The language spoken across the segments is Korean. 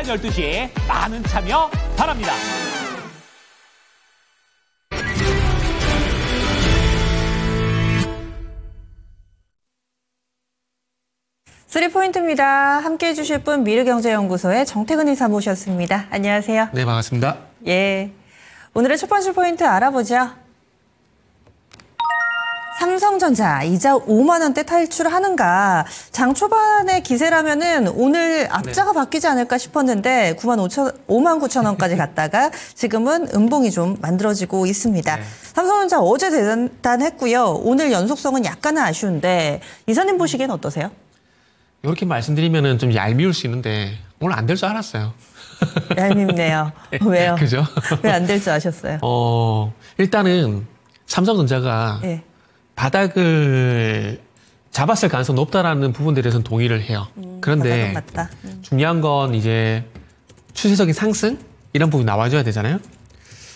오전 12시 많은 참여 바랍니다. 쓰리포인트입니다. 함께해 주실 분 미르경제연구소의 정태근 이사 모셨습니다. 안녕하세요. 네, 반갑습니다. 예, 오늘의 첫 번째 포인트 알아보죠. 삼성전자 이자 5만 원대 탈출하는가. 장 초반의 기세라면은 오늘 앞자가 바뀌지 않을까 싶었는데 5만 9천 원까지 갔다가 지금은 음봉이 좀 만들어지고 있습니다. 네. 삼성전자 어제 대단했고요. 오늘 연속성은 약간은 아쉬운데 이사님 보시기엔 어떠세요? 이렇게 말씀드리면은 좀 얄미울 수 있는데 오늘 안 될 줄 알았어요. 얄밉네요. 왜요? 그죠? 왜 안 될 줄 아셨어요? 일단은 삼성전자가 네. 바닥을 잡았을 가능성이 높다라는 부분들에 대해서는 동의를 해요. 그런데 맞다. 중요한 건 이제 추세적인 상승 이런 부분이 나와줘야 되잖아요.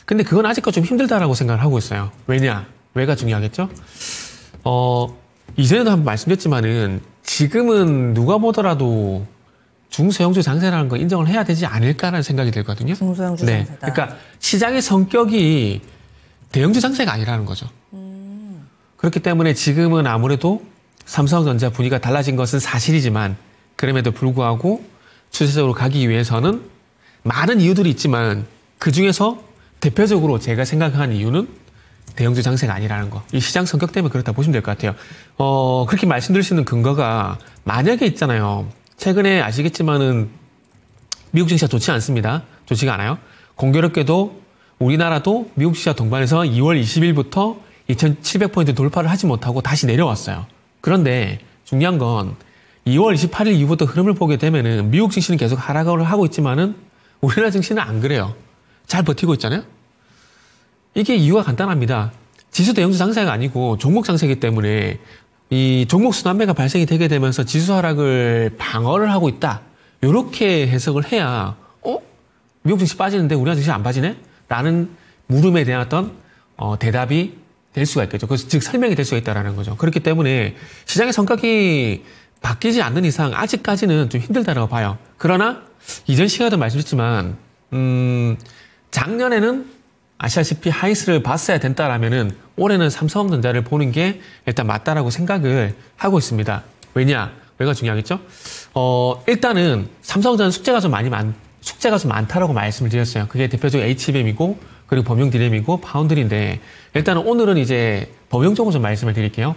근데 그건 아직까지 좀 힘들다라고 생각을 하고 있어요. 왜가 중요하겠죠? 이전에도 한번 말씀드렸지만은 지금은 누가 보더라도 중소형주 장세라는 거 인정을 해야 되지 않을까라는 생각이 들거든요. 중소형주 장세다. 그러니까 시장의 성격이 대형주 장세가 아니라는 거죠. 그렇기 때문에 지금은 아무래도 삼성전자 분위기가 달라진 것은 사실이지만 그럼에도 불구하고 추세적으로 가기 위해서는 많은 이유들이 있지만 그중에서 대표적으로 제가 생각하는 이유는 대형주 장세가 아니라는 거. 이 시장 성격 때문에 그렇다 보시면 될 것 같아요. 그렇게 말씀드릴 수 있는 근거가 만약에 있잖아요. 최근에 아시겠지만은 미국 증시가 좋지 않습니다. 좋지가 않아요. 공교롭게도 우리나라도 미국 증시와 동반해서 2월 20일부터 2700포인트 돌파를 하지 못하고 다시 내려왔어요. 그런데 중요한 건 2월 28일 이후부터 흐름을 보게 되면은 미국 증시는 계속 하락을 하고 있지만은 우리나라 증시는 안 그래요. 잘 버티고 있잖아요. 이게 이유가 간단합니다. 지수 대형주 장세가 아니고 종목 장세이기 때문에 이 종목 순환매가 발생이 되게 되면서 지수 하락을 방어를 하고 있다. 이렇게 해석을 해야 미국 증시 빠지는데 우리나라 증시 안 빠지네? 라는 물음에 대한 어떤 대답이 될 수가 있겠죠. 그래서 즉 설명이 될 수가 있다는 거죠. 그렇기 때문에 시장의 성격이 바뀌지 않는 이상 아직까지는 좀 힘들다라고 봐요. 그러나 이전 시간에도 말씀드렸지만 작년에는 아시다시피 하이스를 봤어야 된다라면은 올해는 삼성전자를 보는 게 일단 맞다라고 생각을 하고 있습니다. 왜가 중요하겠죠? 일단은 삼성전자는 숙제가 좀 많다라고 말씀을 드렸어요. 그게 대표적으로 HBM이고 그리고 범용 디램이고 파운드리인데 일단은 오늘은 이제 범용적으로 좀 말씀을 드릴게요.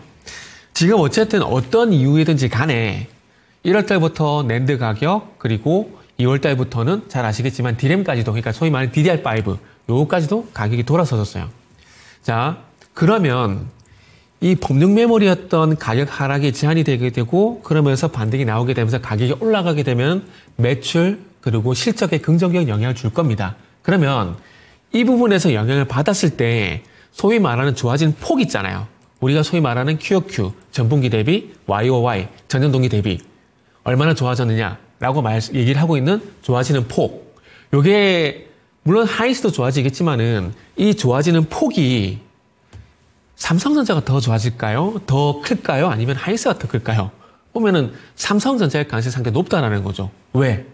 지금 어쨌든 어떤 이유이든지 간에 1월 달부터 낸드 가격 그리고 2월 달부터는 잘 아시겠지만 디램까지도 그러니까 소위 말하는 DDR5 요거까지도 가격이 돌아서졌어요. 자, 그러면 이 범용 메모리였던 가격 하락이 제한이 되게 되고 그러면서 반등이 나오게 되면서 가격이 올라가게 되면 매출 그리고 실적에 긍정적인 영향을 줄 겁니다. 그러면 이 부분에서 영향을 받았을 때 소위 말하는 좋아진 폭 있잖아요. 우리가 소위 말하는 QOQ, 전분기 대비, YOY, 전년동기 대비 얼마나 좋아졌느냐라고 얘기를 하고 있는 좋아지는 폭. 요게 물론 하이스도 좋아지겠지만은 이 좋아지는 폭이 삼성전자가 더 좋아질까요? 더 클까요? 아니면 하이스가 더 클까요? 보면은 삼성전자의 가능성이 상당히 높다라는 거죠. 왜?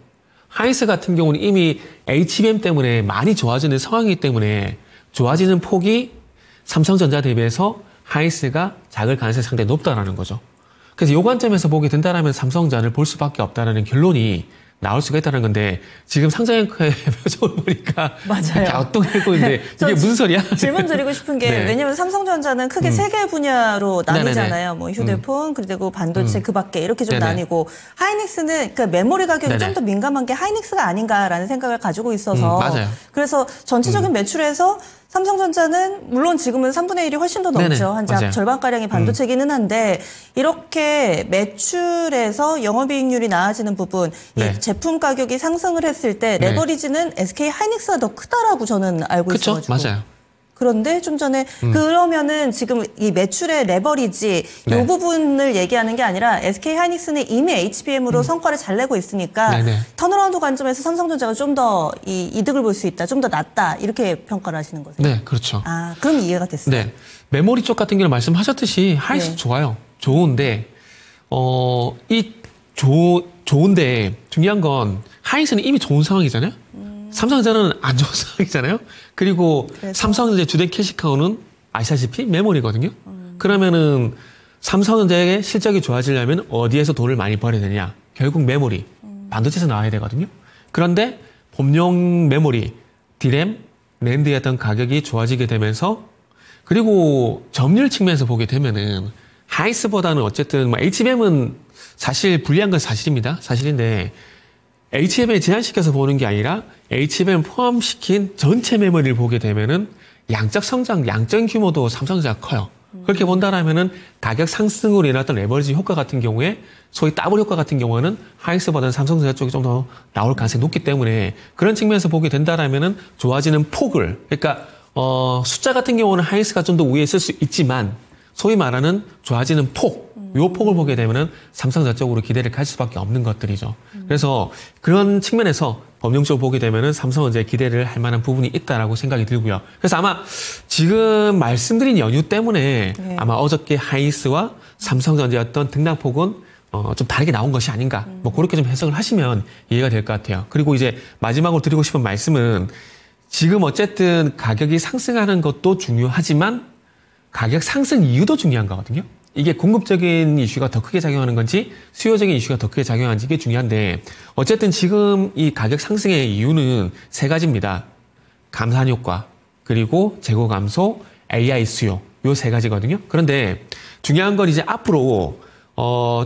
하이스 같은 경우는 이미 HBM 때문에 많이 좋아지는 상황이기 때문에 좋아지는 폭이 삼성전자 대비해서 하이스가 작을 가능성이 상당히 높다라는 거죠. 그래서 이 관점에서 보게 된다면 삼성전자를 볼 수밖에 없다는 결론이 나올 수가 있다는 건데 지금 상장앵커의 표정을 보니까 맞아요. 갸우뚱하고 있는데 이게 무슨 소리야? 질문 드리고 싶은 게 왜냐면 삼성전자는 크게 세 개의 분야로 나뉘잖아요. 뭐 휴대폰 그리고 반도체 그 밖에 이렇게 좀 나뉘고 하이닉스는 그러니까 메모리 가격이 좀 더 민감한 게 하이닉스가 아닌가라는 생각을 가지고 있어서 맞아요. 그래서 전체적인 매출에서 삼성전자는 물론 지금은 3분의 1이 훨씬 더 넘죠. 한 절반가량이 반도체기는 한데 이렇게 매출에서 영업이익률이 나아지는 부분 이 제품 가격이 상승을 했을 때 레버리지는 SK 하이닉스가 더 크다라고 저는 알고 있어가지고. 맞아요. 그런데 좀 전에 그러면은 지금 이 매출의 레버리지 이 부분을 얘기하는 게 아니라 SK 하이닉스는 이미 HBM으로 성과를 잘 내고 있으니까 턴어라운드 관점에서 삼성전자가 좀 더 이 이득을 볼 수 있다, 좀 더 낫다 이렇게 평가를 하시는 거죠. 네, 그렇죠. 아, 그럼 이해가 됐어요. 네, 메모리 쪽 같은 경우는 말씀하셨듯이 하이닉스 좋아요. 좋은데 좋은데 중요한 건 하이스는 이미 좋은 상황이잖아요. 삼성전자는 안 좋은 상황이잖아요. 그리고 그래서? 삼성전자의 주된 캐시카우는 아시다시피 메모리거든요. 그러면은 삼성전자의 실적이 좋아지려면 어디에서 돈을 많이 벌어야 되냐? 결국 메모리, 반도체에서 나와야 되거든요. 그런데 범용 메모리, 디램, 낸드의 어떤 가격이 좋아지게 되면서 그리고 점유율 측면에서 보게 되면은 하이스보다는 어쨌든 뭐 HBM은 사실 불리한 건 사실입니다. 사실인데 HBM에 제한시켜서 보는 게 아니라 HBM 포함시킨 전체 메모리를 보게 되면은 양적 성장, 양적 규모도 삼성전자가 커요. 그렇게 본다라면은 가격 상승으로 인한 레버리지 효과 같은 경우에 소위 더블 효과 같은 경우는 하이스보다는 삼성전자 쪽이 좀 더 나올 가능성이 높기 때문에 그런 측면에서 보게 된다라면은 좋아지는 폭을 그러니까 숫자 같은 경우는 하이스가 좀 더 우위에 있을 수 있지만 소위 말하는 좋아지는 폭, 요 폭을 보게 되면은 삼성전자 쪽으로 기대를 갈 수밖에 없는 것들이죠. 그래서 그런 측면에서 범용적으로 보게 되면은 삼성전자에 기대를 할 만한 부분이 있다라고 생각이 들고요. 그래서 아마 지금 말씀드린 연유 때문에 네. 아마 어저께 하이스와 삼성전자의 어떤 등락폭은 좀 다르게 나온 것이 아닌가. 뭐 그렇게 좀 해석을 하시면 이해가 될 것 같아요. 그리고 이제 마지막으로 드리고 싶은 말씀은 지금 어쨌든 가격이 상승하는 것도 중요하지만 가격 상승 이유도 중요한 거거든요. 이게 공급적인 이슈가 더 크게 작용하는 건지 수요적인 이슈가 더 크게 작용하는지 이게 중요한데 어쨌든 지금 이 가격 상승의 이유는 세 가지입니다. 감산 효과, 그리고 재고 감소, AI 수요 요 세 가지거든요. 그런데 중요한 건 이제 앞으로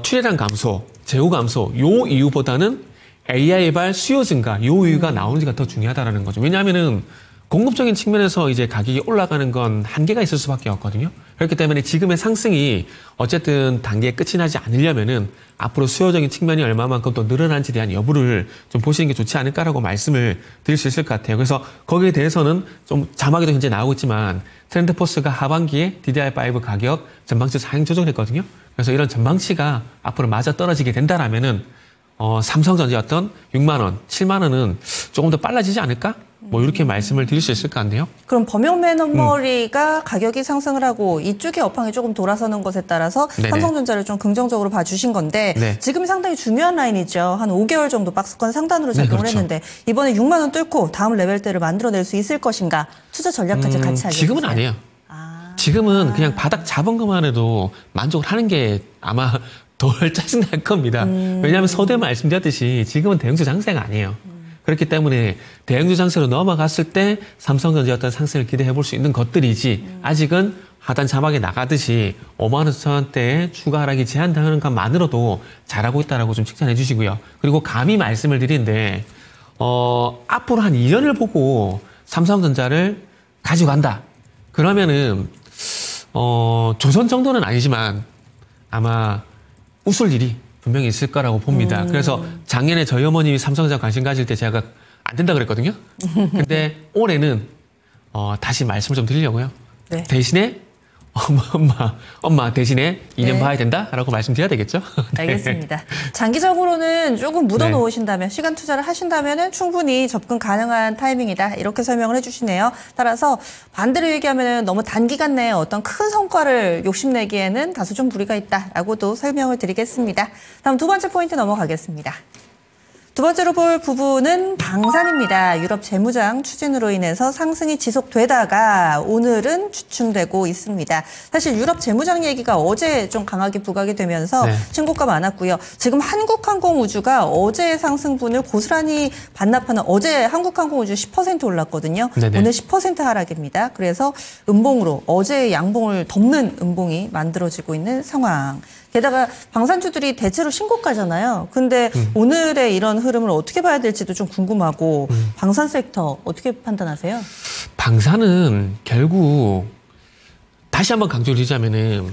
출하량 감소, 재고 감소 요 이유보다는 AI발 수요 증가 요 이유가 나오는지가 더 중요하다라는 거죠. 왜냐하면은 공급적인 측면에서 이제 가격이 올라가는 건 한계가 있을 수밖에 없거든요. 그렇기 때문에 지금의 상승이 어쨌든 단계에 끝이 나지 않으려면은 앞으로 수요적인 측면이 얼마만큼 또 늘어난지에 대한 여부를 좀 보시는 게 좋지 않을까라고 말씀을 드릴 수 있을 것 같아요. 그래서 거기에 대해서는 좀 자막에도 현재 나오고 있지만 트렌드포스가 하반기에 DDR5 가격 전방치 상향 조정했거든요. 그래서 이런 전방치가 앞으로 맞아 떨어지게 된다라면은 삼성전자 어떤 6만 원, 7만 원은 조금 더 빨라지지 않을까? 뭐 이렇게 말씀을 드릴 수 있을 것 같네요. 그럼 범용 메모리가 가격이 상승을 하고 이쪽의 업황이 조금 돌아서는 것에 따라서 네네. 삼성전자를 좀 긍정적으로 봐주신 건데 네. 지금이 상당히 중요한 라인이죠. 한 5개월 정도 박스권 상단으로 작용을 그렇죠. 했는데 이번에 6만 원 뚫고 다음 레벨대를 만들어낼 수 있을 것인가? 투자 전략까지 같이 알려주세요. 지금은 아니에요. 지금은 그냥 바닥 잡은 것만 해도 만족을 하는 게 아마 덜 짜증날 겁니다. 왜냐하면 서두에 말씀드렸듯이 지금은 대형주 장세가 아니에요. 그렇기 때문에 대형주 장세로 넘어갔을 때 삼성전자 어떤 상승을 기대해 볼 수 있는 것들이지 아직은 하단 자막에 나가듯이 5만 원대에 추가 하락이 제한되는 것만으로도 잘하고 있다라고 좀 칭찬해 주시고요. 그리고 감히 말씀을 드리는데 앞으로 한 2년을 보고 삼성전자를 가지고 간다. 그러면은 조선 정도는 아니지만 아마 웃을 일이 분명히 있을 거라고 봅니다. 그래서 작년에 저희 어머님이 삼성전자 관심 가질 때 제가 안 된다 그랬거든요. 근데 올해는 다시 말씀을 좀 드리려고요. 네. 대신에 엄마 대신에 2년 네. 봐야 된다라고 말씀드려야 되겠죠? 네. 알겠습니다. 장기적으로는 조금 묻어놓으신다면 시간 투자를 하신다면 충분히 접근 가능한 타이밍이다. 이렇게 설명을 해주시네요. 따라서 반대로 얘기하면 너무 단기간 내에 어떤 큰 성과를 욕심내기에는 다소 좀 무리가 있다라고도 설명을 드리겠습니다. 다음 두 번째 포인트 넘어가겠습니다. 두 번째로 볼 부분은 방산입니다. 유럽 재무장 추진으로 인해서 상승이 지속되다가 오늘은 주춤되고 있습니다. 사실 유럽 재무장 얘기가 어제 좀 강하게 부각이 되면서 네. 신고가 많았고요. 지금 한국항공우주가 어제의 상승분을 고스란히 반납하는 어제 한국항공우주 10% 올랐거든요. 네네. 오늘 10% 하락입니다. 그래서 음봉으로 어제의 양봉을 덮는 음봉이 만들어지고 있는 상황. 게다가 방산주들이 대체로 신고가잖아요. 근데 오늘의 이런 흐름을 어떻게 봐야 될지도 좀 궁금하고 방산 섹터 어떻게 판단하세요? 방산은 결국 다시 한번 강조를 드리자면은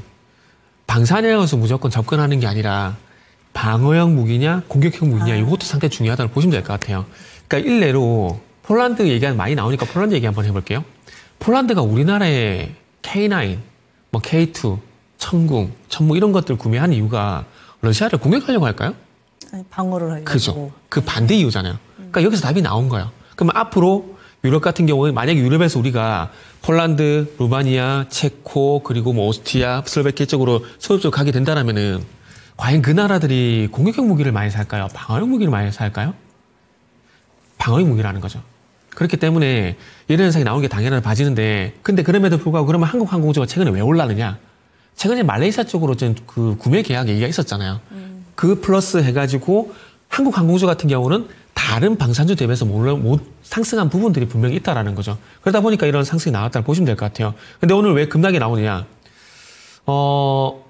방산이라고 해서 무조건 접근하는 게 아니라 방어형 무기냐 공격형 무기냐 이것도 상당히 중요하다고 보시면 될 것 같아요. 그러니까 일례로 폴란드 얘기가 많이 나오니까 폴란드 얘기 한번 해볼게요. 폴란드가 우리나라의 K9, 뭐 K2, 천궁, 천무 이런 것들 구매한 이유가 러시아를 공격하려고 할까요? 아니, 방어를 하려고. 그죠. 그 반대 이유잖아요. 그러니까 여기서 답이 나온 거예요. 그러면 앞으로 유럽 같은 경우에 만약에 유럽에서 우리가 폴란드, 루마니아, 체코 그리고 뭐 오스트리아, 슬로베키아 쪽으로 소유적으로 가게 된다면은 과연 그 나라들이 공격형 무기를 많이 살까요? 방어형 무기를 많이 살까요? 방어력 무기라는 거죠. 그렇기 때문에 이런 현상이 나오는 게 당연하게 봐지는데, 근데 그럼에도 불구하고 그러면 한국항공우주가 최근에 왜 올랐느냐? 최근에 말레이시아 쪽으로 그 구매 계약 얘기가 있었잖아요. 그 플러스 해가지고 한국항공우주 같은 경우는 다른 방산주 대비해서 못 상승한 부분들이 분명히 있다라는 거죠. 그러다 보니까 이런 상승이 나왔다고 보시면 될 것 같아요. 근데 오늘 왜 급락이 나오느냐?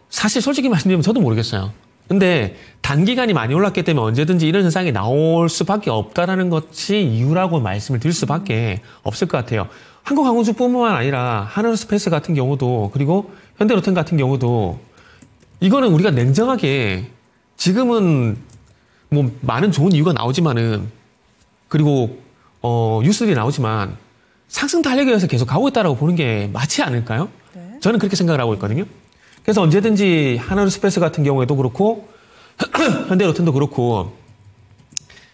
사실 솔직히 말씀드리면 저도 모르겠어요. 근데 단기간이 많이 올랐기 때문에 언제든지 이런 현상이 나올 수밖에 없다라는 것이 이유라고 말씀을 드릴 수밖에 없을 것 같아요. 한국항공주뿐만 아니라 하늘스페이스 같은 경우도, 그리고 현대로템 같은 경우도, 이거는 우리가 냉정하게 지금은 뭐 많은 좋은 이유가 나오지만은, 그리고 뉴스들이 나오지만 상승 탄력이어서 계속 가고 있다라고 보는 게 맞지 않을까요? 네. 저는 그렇게 생각을 하고 있거든요. 그래서 언제든지 하늘스페이스 같은 경우에도 그렇고 현대로템도 그렇고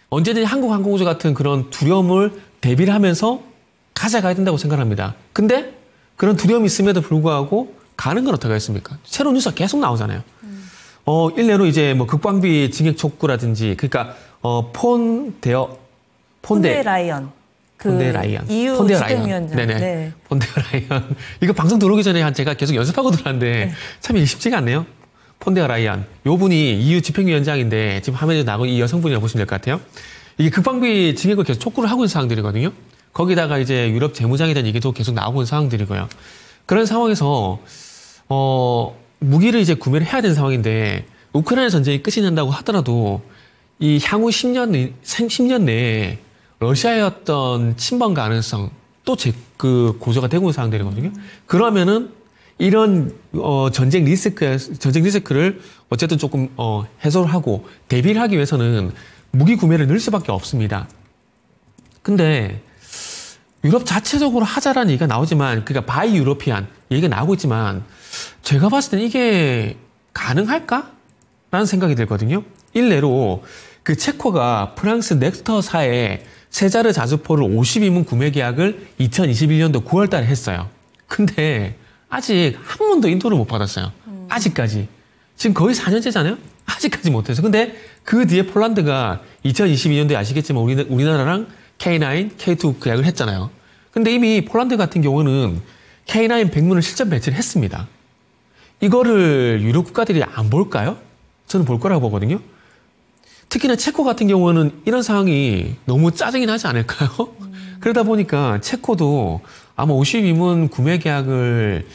언제든지 한국항공우주 같은 그런 두려움을 대비를 하면서 가져가야 된다고 생각합니다. 근데 그런 두려움이 있음에도 불구하고 가는 건 어떻게 하겠습니까? 새로운 뉴스가 계속 나오잖아요. 일례로 이제 뭐 극방비 증액 촉구라든지, 그러니까 폰데 라이언. 폰데 라이언. EU 폰데 집행위원장. 네네. 네. 폰데 라이언. 이거 방송 들어오기 전에 제가 계속 연습하고 들어왔는데 네. 참 이게 쉽지가 않네요. 폰데 라이언. 요 분이 EU 집행위원장인데 지금 화면에 나오고 이 여성분이라고 보시면 될 것 같아요. 이게 극방비 증액을 계속 촉구를 하고 있는 상황들이거든요. 거기다가 이제 유럽 재무장에 대한 얘기도 계속 나오고 있는 상황들이고요. 그런 상황에서 무기를 이제 구매를 해야 되는 상황인데, 우크라이나 전쟁이 끝이 난다고 하더라도 이 향후 10년 내에 러시아의 어떤 침범 가능성 또 고조가 되고 있는 상황들이거든요. 그러면은 이런 전쟁 리스크를 어쨌든 조금 해소를 하고 대비를 하기 위해서는 무기 구매를 늘 수밖에 없습니다. 근데 유럽 자체적으로 하자라는 얘기가 나오지만, 그러니까 바이 유로피안 얘기가 나오고 있지만, 제가 봤을 때는 이게 가능할까? 라는 생각이 들거든요. 일례로 그 체코가 프랑스 넥스터사의 세자르 자주포를 52문 구매 계약을 2021년도 9월 달에 했어요. 근데 아직 한 번도 인도를 못 받았어요. 아직까지. 지금 거의 4년째잖아요? 아직까지 못해서. 근데 그 뒤에 폴란드가 2022년도에 아시겠지만 우리나라랑 K9, K2 계약을 했잖아요. 근데 이미 폴란드 같은 경우는 K9 100문을 실전 배치를 했습니다. 이거를 유럽 국가들이 안 볼까요? 저는 볼 거라고 보거든요. 특히나 체코 같은 경우는 이런 상황이 너무 짜증이 나지 않을까요? 그러다 보니까 체코도 아마 52문 구매 계약을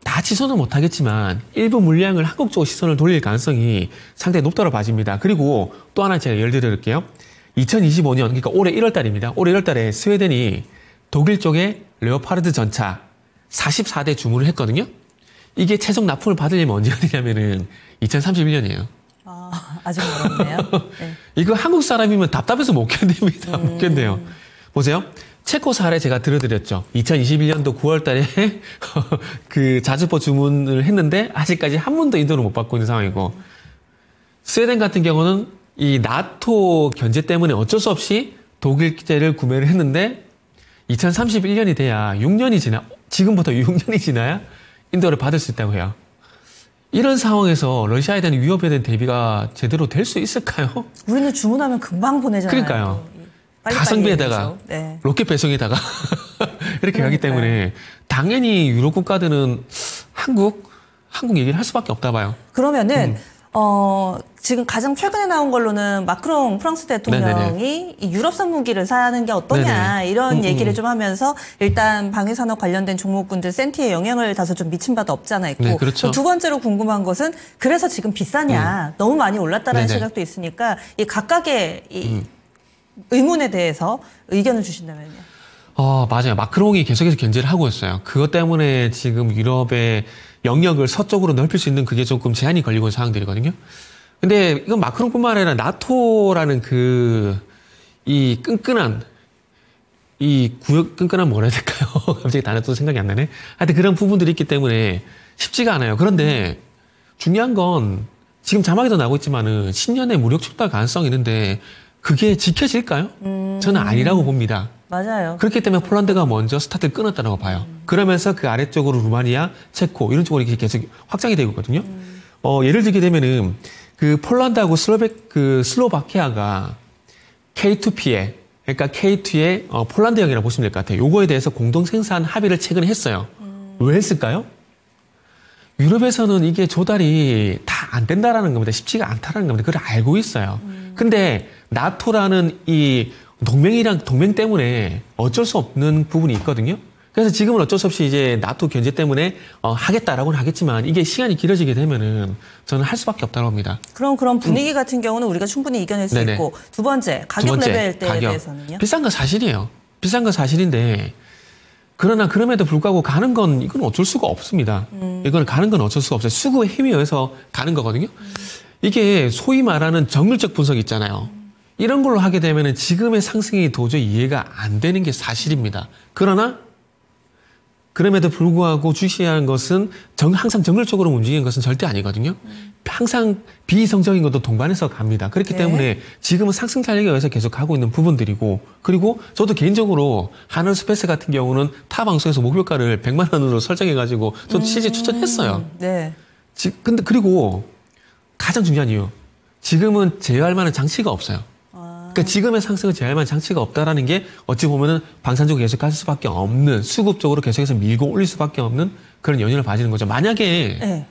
다 취소는 못하겠지만 일부 물량을 한국 쪽 시선을 돌릴 가능성이 상당히 높다고 봐집니다. 그리고 또 하나 제가 예를 들어드릴게요. 2025년, 그러니까 올해 1월 달입니다. 올해 1월 달에 스웨덴이 독일 쪽에 레오파르드 전차 44대 주문을 했거든요. 이게 최종 납품을 받으려면 언제가 되냐면은 2031년이에요. 아직 멀었네요. 네. 이거 한국 사람이면 답답해서 못 견딥니다. 못 견뎌요. 보세요. 체코 사례 제가 들어드렸죠. 2021년도 9월 달에 그 자주포 주문을 했는데 아직까지 한 번도 인도를 못 받고 있는 상황이고, 스웨덴 같은 경우는 이 나토 견제 때문에 어쩔 수 없이 독일제를 구매를 했는데 2031년이 돼야 6년이 지금부터 6년이 지나야 인도를 받을 수 있다고 해요. 이런 상황에서 러시아에 대한 위협에 대한 대비가 제대로 될 수 있을까요? 우리는 주문하면 금방 보내잖아요. 그러니까요. 가성비에다가 네. 로켓 배송에다가 이렇게 가기 때문에 당연히 유럽 국가들은 한국 얘기를 할 수밖에 없다 봐요. 그러면은 지금 가장 최근에 나온 걸로는 마크롱 프랑스 대통령이 이 유럽산 무기를 사는 게 어떠냐, 네네. 이런 얘기를 좀 하면서 일단 방위산업 관련된 종목군들 센티에 영향을 다소 좀 미친 바도 없잖아 있고, 네, 그렇죠. 두 번째로 궁금한 것은 그래서 지금 비싸냐, 너무 많이 올랐다라는 네네. 시각도 있으니까 이 각각의 이 의문에 대해서 의견을 주신다면요. 맞아요. 마크롱이 계속해서 견제를 하고 있어요. 그것 때문에 지금 유럽의 영역을 서쪽으로 넓힐 수 있는 그게 조금 제한이 걸리고 있는 상황들이거든요. 근데 이건 마크롱뿐만 아니라 나토라는 이 끈끈한 뭐라 해야 될까요? 갑자기 단어 또 생각이 안 나네. 하여튼 그런 부분들이 있기 때문에 쉽지가 않아요. 그런데 중요한 건 지금 자막에도 나오고 있지만은 10년의 무력 축달 가능성이 있는데 그게 지켜질까요? 저는 아니라고 봅니다. 맞아요. 그렇기 때문에 폴란드가 먼저 스타트를 끊었다고 봐요. 그러면서 그 아래쪽으로 루마니아, 체코 이런 쪽으로 이렇게 계속 확장이 되고 있거든요. 예를 들게 되면은 그 폴란드하고 슬로바키아가 K2P에 그러니까 K2의 폴란드형이라고 보시면 될 것 같아요. 요거에 대해서 공동 생산 합의를 최근에 했어요. 왜 했을까요? 유럽에서는 이게 조달이 다 안 된다라는 겁니다. 쉽지가 않다라는 겁니다. 그걸 알고 있어요. 근데 나토라는 이 동맹 때문에 어쩔 수 없는 부분이 있거든요. 그래서 지금은 어쩔 수 없이 이제 나토 견제 때문에 하겠다라고는 하겠지만 이게 시간이 길어지게 되면은 저는 할 수밖에 없다고 봅니다. 그럼 그런 분위기 같은 경우는 우리가 충분히 이겨낼 수 네네. 있고 두 번째 가격 레벨에 대해서는요? 비싼 건 사실이에요. 비싼 건 사실인데 그러나 그럼에도 불구하고 가는 건 이건 어쩔 수가 없습니다. 이건 가는 건 어쩔 수가 없어요. 수급의 힘에 의해서 가는 거거든요. 이게 소위 말하는 정률적 분석 있잖아요. 이런 걸로 하게 되면은 지금의 상승이 도저히 이해가 안 되는 게 사실입니다. 그러나 그럼에도 불구하고 주시한 것은 항상 정글적으로 움직이는 것은 절대 아니거든요. 항상 비이성적인 것도 동반해서 갑니다. 그렇기 때문에 지금은 상승 탄력에 의해서 계속 가고 있는 부분들이고 그리고 저도 개인적으로 하늘스페이스 같은 경우는 타 방송에서 목표가를 100만 원으로 설정해가지고 저도 실제 추천했어요. 네. 근데 그리고 가장 중요한 이유 지금은 제어할 만한 장치가 없어요. 그러니까 지금의 상승을 제어할 만한 장치가 없다라는 게 어찌 보면은 방산적으로 계속 갈 수밖에 없는 수급적으로 계속해서 밀고 올릴 수밖에 없는 그런 연연을 봐지는 거죠. 만약에 네.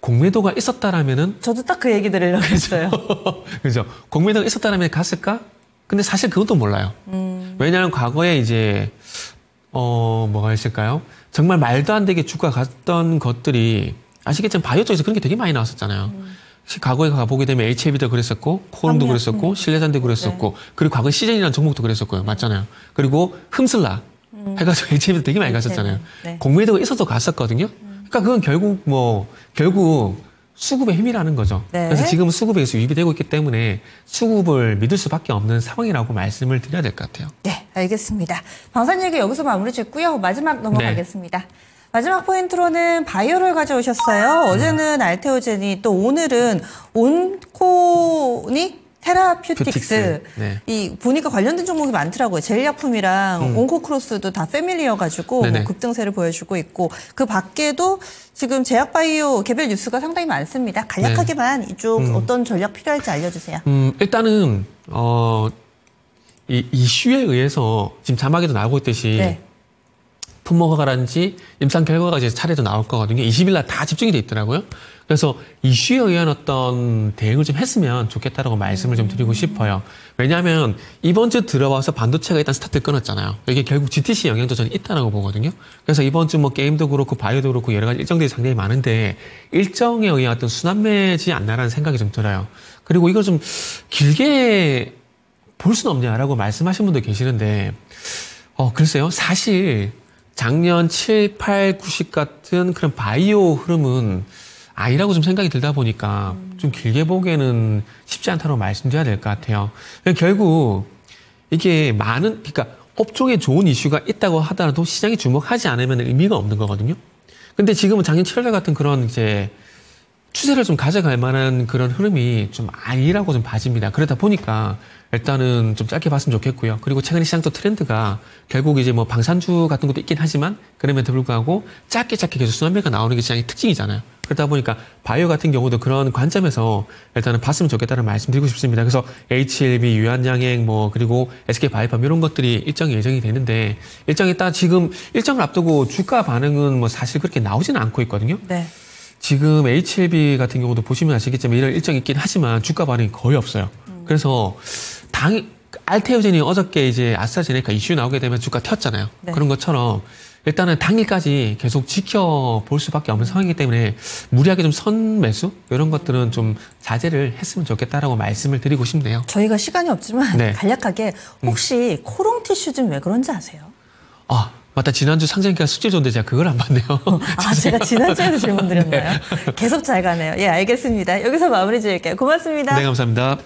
공매도가 있었다라면은 저도 딱 그 얘기 드리려고 했어요. 그죠? 공매도가 있었다라면 갔을까? 근데 사실 그것도 몰라요. 왜냐하면 과거에 이제 뭐가 있을까요? 정말 말도 안 되게 주가 갔던 것들이 아시겠지만 바이오 쪽에서 그런 게 되게 많이 나왔었잖아요. 과거에 가보게 되면 HLB도 그랬었고 코롬도 그랬었고 신뢰산도 그랬었고 그리고 과거에 시즌이라는 종목도 그랬었고요. 맞잖아요. 그리고 흠슬라 해가지고 HLB도 되게 많이 갔었잖아요. 네. 공매도가 있어서 갔었거든요. 그러니까 그건 결국 수급의 힘이라는 거죠. 네. 그래서 지금은 수급에 의해서 유입이 되고 있기 때문에 수급을 믿을 수밖에 없는 상황이라고 말씀을 드려야 될 것 같아요. 네, 알겠습니다. 방산 얘기 여기서 마무리 짓고요. 마지막 넘어가겠습니다. 마지막 포인트로는 바이오를 가져오셨어요. 어제는 알테오젠이 또 오늘은 온코닉 테라퓨틱스. 네. 이 보니까 관련된 종목이 많더라고요. 젤약품이랑 온코크로스도 다 패밀리여가지고 뭐 급등세를 보여주고 있고 그 밖에도 지금 제약바이오 개별 뉴스가 상당히 많습니다. 간략하게만 이쪽 어떤 전략 필요할지 알려주세요. 일단은 이 이슈에 의해서 지금 자막에도 나오고 있듯이 품목화라든지 임상 결과가 이제 차례도 나올 거거든요. 20일 날 다 집중이 돼 있더라고요. 그래서 이슈에 의한 어떤 대응을 좀 했으면 좋겠다라고 말씀을 좀 드리고 싶어요. 왜냐하면 이번 주 들어와서 반도체가 일단 스타트를 끊었잖아요. 이게 결국 GTC 영향도 저는 있다라고 보거든요. 그래서 이번 주 뭐 게임도 그렇고 바이오도 그렇고 여러 가지 일정들이 상당히 많은데 일정에 의한 어떤 순환매지 않나라는 생각이 좀 들어요. 그리고 이걸 좀 길게 볼 수는 없냐라고 말씀하신 분도 계시는데 글쎄요. 사실 작년 7, 8, 90 같은 그런 바이오 흐름은 아니라고 좀 생각이 들다 보니까 좀 길게 보기에는 쉽지 않다고 말씀드려야 될 것 같아요. 결국 이게 그러니까 업종에 좋은 이슈가 있다고 하더라도 시장이 주목하지 않으면 의미가 없는 거거든요. 근데 지금은 작년 7월 같은 그런 이제 추세를 좀 가져갈 만한 그런 흐름이 좀 아니라고 좀 봐집니다. 그러다 보니까 일단은 좀 짧게 봤으면 좋겠고요. 그리고 최근에 시장 또 트렌드가 결국 이제 뭐 방산주 같은 것도 있긴 하지만 그럼에도 불구하고 짧게 계속 순환매가 나오는 게 시장의 특징이잖아요. 그러다 보니까 바이오 같은 경우도 그런 관점에서 일단은 봤으면 좋겠다는 말씀 드리고 싶습니다. 그래서 HLB, 유한양행 그리고 SK바이오팜 이런 것들이 일정이 예정이 되는데 일정에 따라 지금 일정을 앞두고 주가 반응은 뭐 사실 그렇게 나오지는 않고 있거든요. 네. 지금 HLB 같은 경우도 보시면 아시겠지만 이런 일정이 있긴 하지만 주가 반응이 거의 없어요. 그래서 알테오젠이 어저께 이제 아스트라제네카 이슈 나오게 되면 주가 튀었잖아요. 네. 그런 것처럼 일단은 당일까지 계속 지켜볼 수밖에 없는 상황이기 때문에 무리하게 좀 선매수 이런 것들은 좀 자제를 했으면 좋겠다라고 말씀을 드리고 싶네요. 저희가 시간이 없지만 네. 간략하게 혹시 코롱 티슈 좀 왜 그런지 아세요? 맞다. 지난주 상장기가 숙제 줬는데 제가 그걸 안 봤네요. 제가 지난주에도 질문 드렸나요? 계속 잘 가네요. 예, 알겠습니다. 여기서 마무리 지을게요. 고맙습니다. 네, 감사합니다.